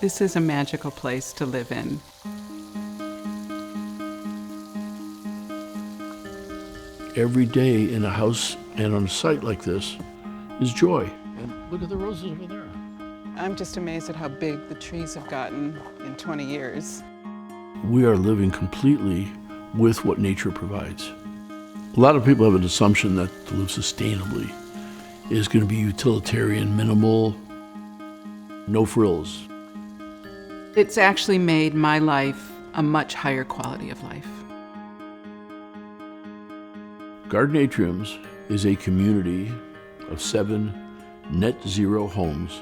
This is a magical place to live in. Every day in a house and on a site like this is joy. And look at the roses over there. I'm just amazed at how big the trees have gotten in 20 years. We are living completely with what nature provides. A lot of people have an assumption that to live sustainably is going to be utilitarian, minimal, no frills. It's actually made my life a much higher quality of life. Garden Atriums is a community of 7 net zero homes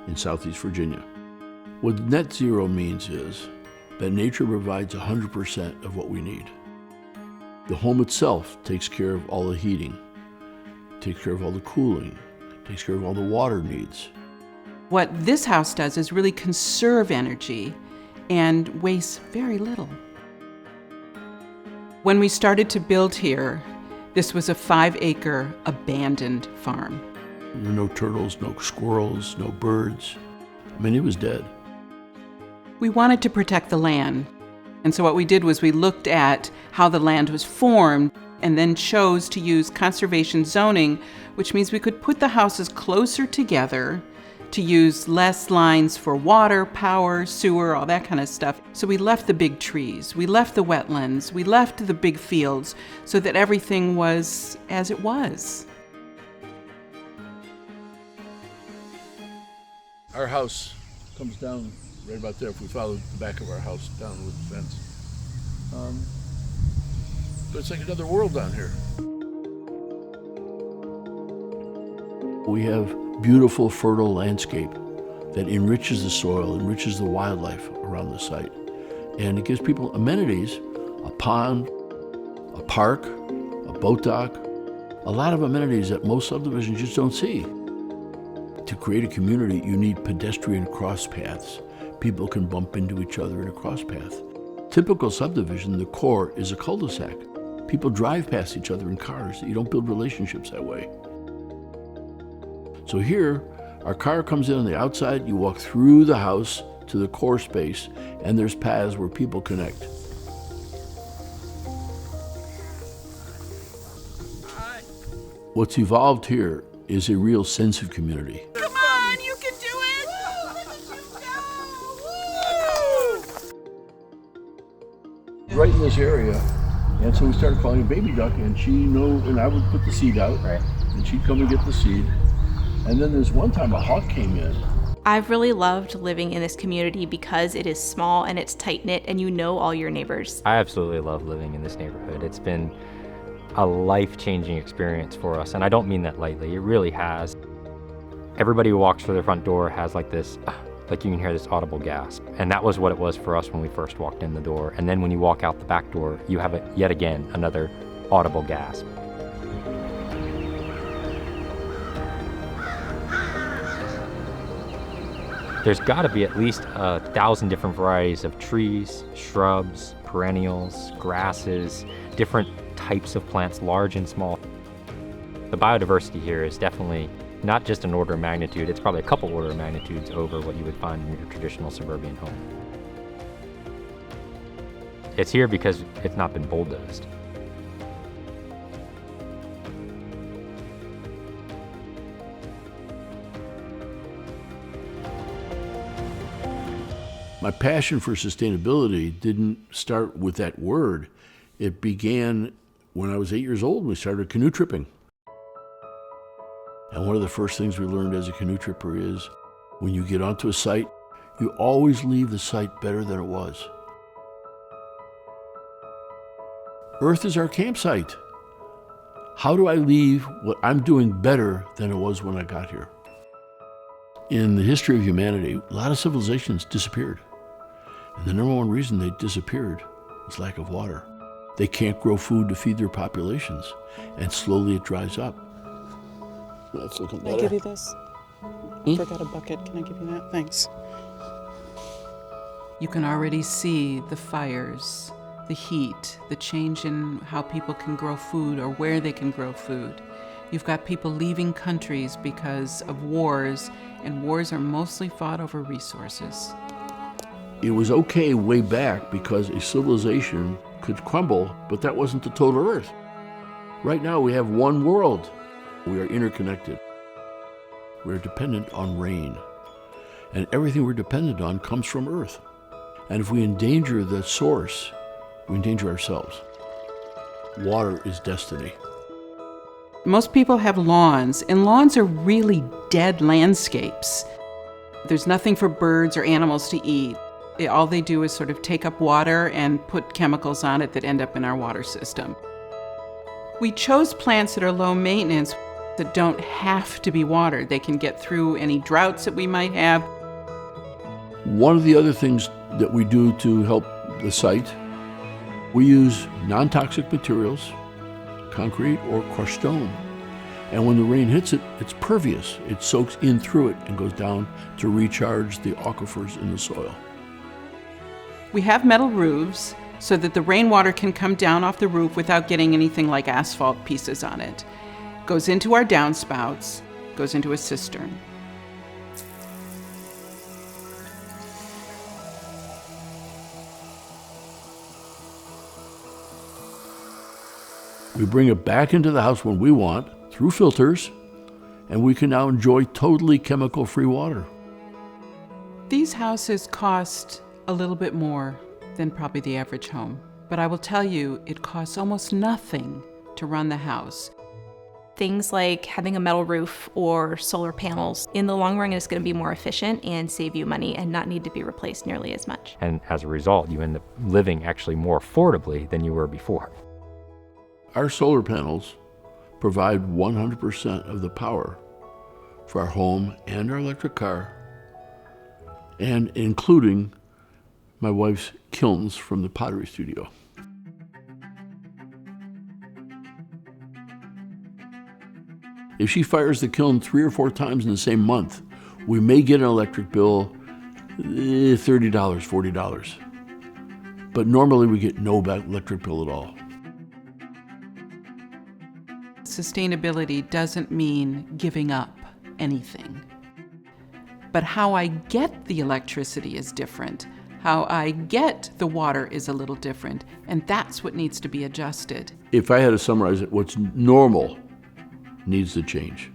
in Southeast Virginia. What net zero means is that nature provides 100% of what we need. The home itself takes care of all the heating, takes care of all the cooling, takes care of all the water needs. What this house does is really conserve energy and waste very little. When we started to build here, this was a 5-acre abandoned farm. There were no turtles, no squirrels, no birds. I mean, it was dead. We wanted to protect the land. And so what we did was we looked at how the land was formed and then chose to use conservation zoning, which means we could put the houses closer together to use less lines for water, power, sewer, all that kind of stuff. So we left the big trees, we left the wetlands, we left the big fields so that everything was as it was. Our house comes down right about there if we follow the back of our house down with the fence. But it's like another world down here. We have beautiful, fertile landscape that enriches the soil, enriches the wildlife around the site. And it gives people amenities, a pond, a park, a boat dock, a lot of amenities that most subdivisions just don't see. To create a community, you need pedestrian cross paths. People can bump into each other in a cross path. Typical subdivision, the core is a cul-de-sac. People drive past each other in cars. You don't build relationships that way. So here, our car comes in on the outside, you walk through the house to the core space, and there's paths where people connect. What's evolved here is a real sense of community. Come on, you can do it! Right in this area, and so we started calling her Baby Duck, and she knew, and I would put the seed out, right, and she'd come and get the seed. And then there's one time a hawk came in. I've really loved living in this community because it is small and it's tight-knit and you know all your neighbors. I absolutely love living in this neighborhood. It's been a life-changing experience for us, and I don't mean that lightly. It really has. Everybody who walks through the front door has like this, like you can hear this audible gasp. And that was what it was for us when we first walked in the door. And then when you walk out the back door, you have yet again another audible gasp. There's got to be at least 1,000 different varieties of trees, shrubs, perennials, grasses, different types of plants, large and small. The biodiversity here is definitely not just an order of magnitude, it's probably a couple order of magnitudes over what you would find in your traditional suburban home. It's here because it's not been bulldozed. My passion for sustainability didn't start with that word. It began when I was 8 years old and we started canoe tripping. And one of the first things we learned as a canoe tripper is when you get onto a site, you always leave the site better than it was. Earth is our campsite. How do I leave what I'm doing better than it was when I got here? In the history of humanity, a lot of civilizations disappeared. And the number one reason they disappeared was lack of water. They can't grow food to feed their populations, and slowly it dries up. That's looking better. Can I give you this? I forgot a bucket. Can I give you that? Thanks. You can already see the fires, the heat, the change in how people can grow food or where they can grow food. You've got people leaving countries because of wars, and wars are mostly fought over resources. It was okay way back because a civilization could crumble, but that wasn't the total Earth. Right now we have one world. We are interconnected. We're dependent on rain. And everything we're dependent on comes from Earth. And if we endanger the source, we endanger ourselves. Water is destiny. Most people have lawns, and lawns are really dead landscapes. There's nothing for birds or animals to eat. All they do is sort of take up water and put chemicals on it that end up in our water system. We chose plants that are low maintenance, that don't have to be watered. They can get through any droughts that we might have. One of the other things that we do to help the site, we use non-toxic materials, concrete or crushed stone. And when the rain hits it, it's pervious. It soaks in through it and goes down to recharge the aquifers in the soil. We have metal roofs so that the rainwater can come down off the roof without getting anything like asphalt pieces on it. Goes into our downspouts, goes into a cistern. We bring it back into the house when we want, through filters, and we can now enjoy totally chemical-free water. These houses cost a little bit more than probably the average home, but I will tell you, it costs almost nothing to run the house. Things like having a metal roof or solar panels, in the long run, is going to be more efficient and save you money and not need to be replaced nearly as much. And as a result, you end up living actually more affordably than you were before. Our solar panels provide 100% of the power for our home and our electric car, and including my wife's kilns from the pottery studio. If she fires the kiln 3 or 4 times in the same month, we may get an electric bill, $30, $40. But normally we get no electric bill at all. Sustainability doesn't mean giving up anything. But how I get the electricity is different. How I get the water is a little different, and that's what needs to be adjusted. If I had to summarize it, what's normal needs to change.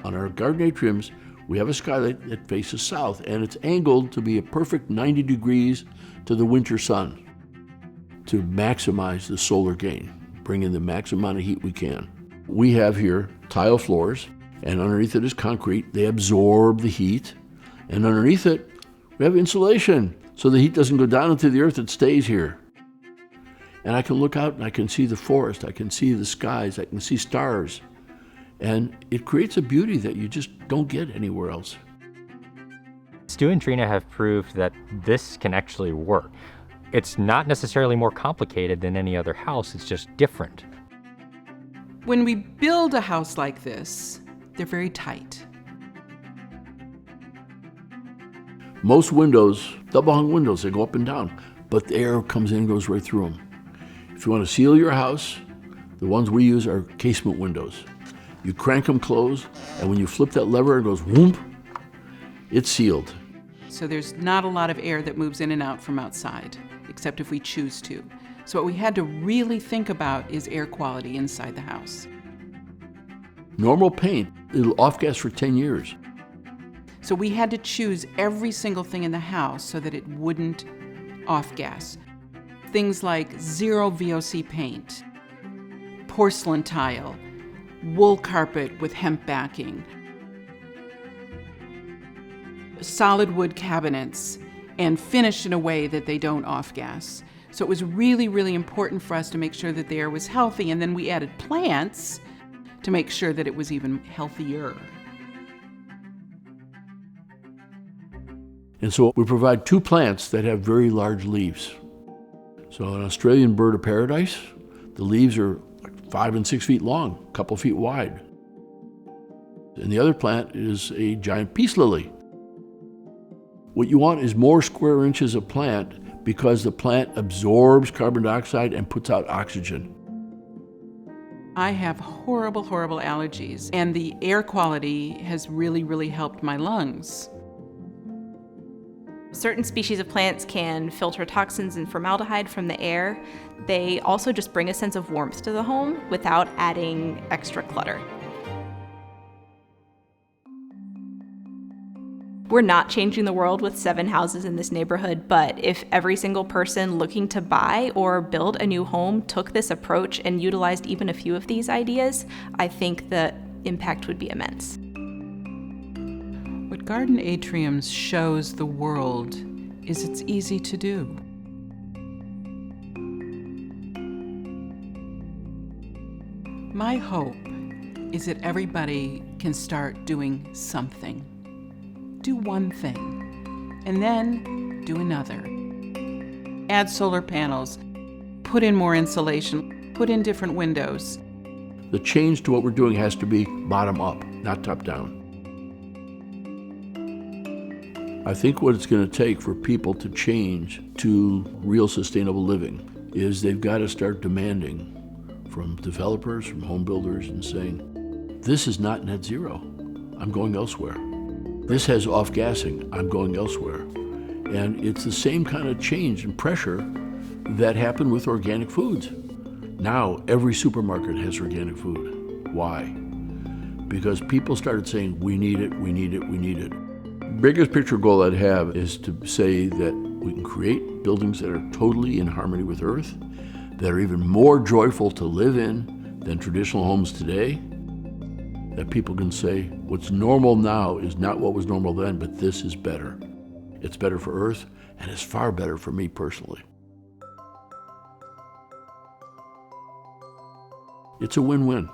On our garden atriums, we have a skylight that faces south, and it's angled to be a perfect 90 degrees to the winter sun to maximize the solar gain, bring in the maximum amount of heat we can. We have here tile floors, and underneath it is concrete. They absorb the heat, and underneath it, we have insulation, so the heat doesn't go down into the earth, it stays here. And I can look out and I can see the forest, I can see the skies, I can see stars. And it creates a beauty that you just don't get anywhere else. Stu and Trina have proved that this can actually work. It's not necessarily more complicated than any other house, it's just different. When we build a house like this, they're very tight. Most windows, double-hung windows, they go up and down, but the air comes in and goes right through them. If you want to seal your house, the ones we use are casement windows. You crank them closed, and when you flip that lever, it goes whoomp, it's sealed. So there's not a lot of air that moves in and out from outside, except if we choose to. So what we had to really think about is air quality inside the house. Normal paint, it'll off-gas for 10 years. So we had to choose every single thing in the house so that it wouldn't off-gas. Things like zero VOC paint, porcelain tile, wool carpet with hemp backing, solid wood cabinets, and finished in a way that they don't off-gas. So it was really, really important for us to make sure that the air was healthy, and then we added plants to make sure that it was even healthier. And so we provide 2 plants that have very large leaves. So an Australian bird of paradise, the leaves are like 5 and 6 feet long, a couple feet wide. And the other plant is a giant peace lily. What you want is more square inches of plant because the plant absorbs carbon dioxide and puts out oxygen. I have horrible, horrible allergies, and the air quality has really, really helped my lungs. Certain species of plants can filter toxins and formaldehyde from the air. They also just bring a sense of warmth to the home without adding extra clutter. We're not changing the world with 7 houses in this neighborhood, but if every single person looking to buy or build a new home took this approach and utilized even a few of these ideas, I think the impact would be immense. What Garden Atriums shows the world is it's easy to do. My hope is that everybody can start doing something. Do one thing, and then do another. Add solar panels, put in more insulation, put in different windows. The change to what we're doing has to be bottom up, not top down. I think what it's going to take for people to change to real sustainable living is they've got to start demanding from developers, from home builders, and saying, this is not net zero, I'm going elsewhere. This has off-gassing, I'm going elsewhere. And it's the same kind of change and pressure that happened with organic foods. Now every supermarket has organic food. Why? Because people started saying, we need it, we need it, we need it. Biggest picture goal I'd have is to say that we can create buildings that are totally in harmony with Earth, that are even more joyful to live in than traditional homes today, that people can say, what's normal now is not what was normal then, but this is better. It's better for Earth, and it's far better for me personally. It's a win-win.